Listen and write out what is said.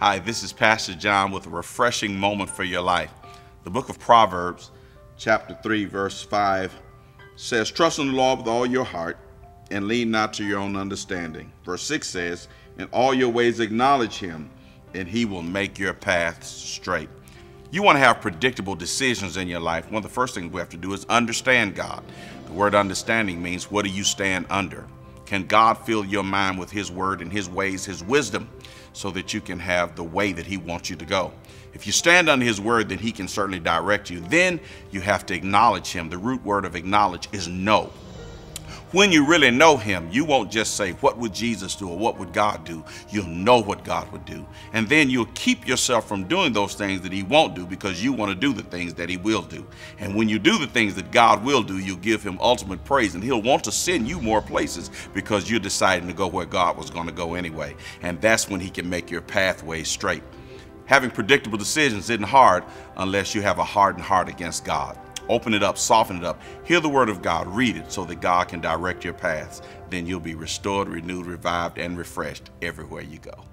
Hi, this is Pastor John with a refreshing moment for your life. The book of Proverbs, chapter 3, verse 5 says, "Trust in the Lord with all your heart and lean not to your own understanding." Verse 6 says, "In all your ways acknowledge him, and he will make your paths straight." You want to have predictable decisions in your life. One of the first things we have to do is understand God. The word understanding means, what do you stand under? Can God fill your mind with his word and his ways, his wisdom, so that you can have the way that he wants you to go? If you stand under his word, then he can certainly direct you. Then you have to acknowledge him. The root word of acknowledge is know. When you really know him, you won't just say, what would Jesus do or what would God do? You'll know what God would do. And then you'll keep yourself from doing those things that he won't do, because you want to do the things that he will do. And when you do the things that God will do, you'll give him ultimate praise, and he'll want to send you more places because you're deciding to go where God was going to go anyway. And that's when he can make your pathway straight. Having predictable decisions isn't hard unless you have a hardened heart against God. Open it up, soften it up, hear the word of God, read it so that God can direct your paths. Then you'll be restored, renewed, revived, and refreshed everywhere you go.